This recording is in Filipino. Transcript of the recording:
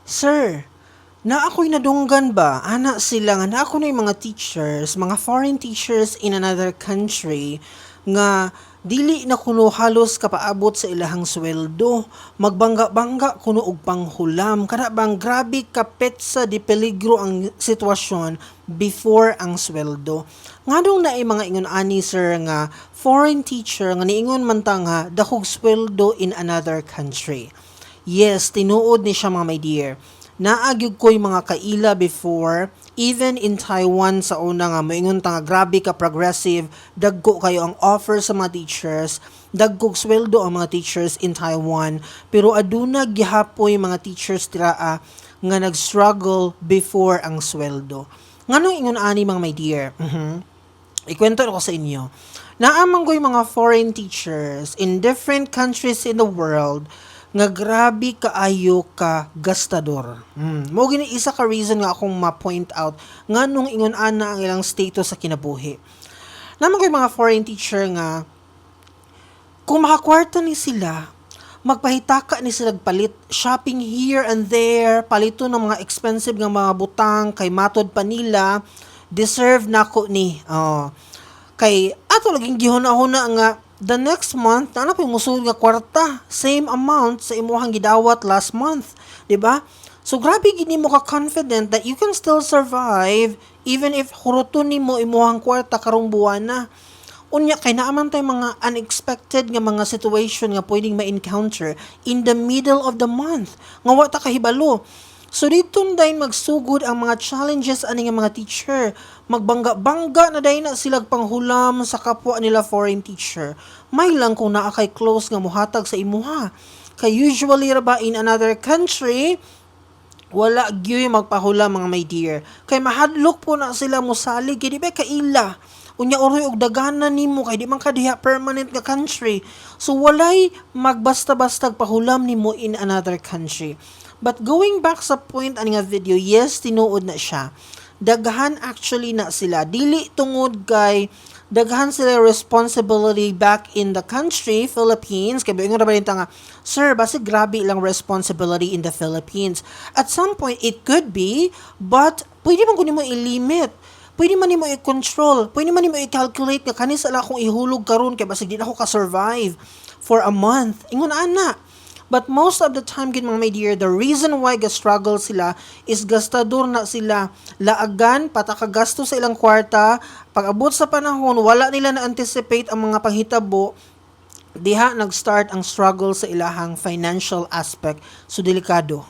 Sir, na ako'y nadunggan ba? Ana sila nga na ako na yung mga teachers, mga foreign teachers in another country nga dili na kuno halos kapaabot sa ilahang sweldo. Magbangga-bangga kuno og panghulam. Kana bang grabe kapet sa di peligro ang sitwasyon before ang sweldo. Ngadong na mga ingon ani sir nga foreign teacher nga niingon man ta nga dakog sweldo in another country. Yes, tinuod ni siya mga my dear. Naagyog ko'y mga kaila before, even in Taiwan sa una nga, moingon ta nga grabe ka progressive, dagko kayo ang offer sa mga teachers, dagkog sweldo ang mga teachers in Taiwan, pero aduna gihapoy mga teachers tiraa nga nag-struggle before ang sweldo. Nganong ingon ani mga my dear? Ikwento ko sa inyo. Naamang ko'y mga foreign teachers in different countries in the world nga grabe kaayo ka gastador. Mo gini isa ka reason nga akong ma-point out nganong ingon ana ang ilang status sa kinabuhi. Naman ko'y mga foreign teacher nga kung makakwarta ni sila, magpahitaka ni sila palit shopping here and there, palito ng mga expensive nga mga butang kay matod pa nila, deserve nako ni. Kay ato laging gihuna-huna nga the next month, na po yung musul nga kwarta, same amount sa imuhang gidawat last month, di ba? So grabe gini mo ka confident that you can still survive even if huruton nimo imuhang kwarta karong buwan na. Unya kay naaman tay mga unexpected nga mga situation nga pwedeng ma-encounter in the middle of the month. Nga wa ta kahibalo. So dito dahin magsugod ang mga challenges ani nga mga teacher. Magbangga-bangga na dahin na sila panghulam sa kapwa nila foreign teacher. May lang kung naa kay close nga muhatag sa imuha. Kay usually ra ba in another country, wala gyud magpahula mga my dear. Kay mahadlok po na sila mosalig kay di ba kaila. Unya oroy og daganan nimo kay di man ka diha permanent nga country. So walay magbasta-basta pahulam nimo in another country. But going back sa point ani nga video, yes, tinuod na siya. Daghan actually na sila. Dili tungod kay daghan sila responsibility back in the country, Philippines. Kaya ba yung nga, sir, basi grabe lang responsibility in the Philippines. At some point, it could be, but pwede man kunin mo i-limit. Pwede man nimo i-control. Pwede man nimo i-calculate nga kanis ala kung ihulog karon kay basig di na ako ka-survive for a month. Ingon ana. But most of the time, mga my dear, the reason why ga-struggle sila is gastador na sila. Laagan, patakagasto sa ilang kwarta. Pag-abot sa panahon, wala nila na-anticipate ang mga panghitabo. Diha nag-start ang struggle sa ilahang financial aspect. So, delikado.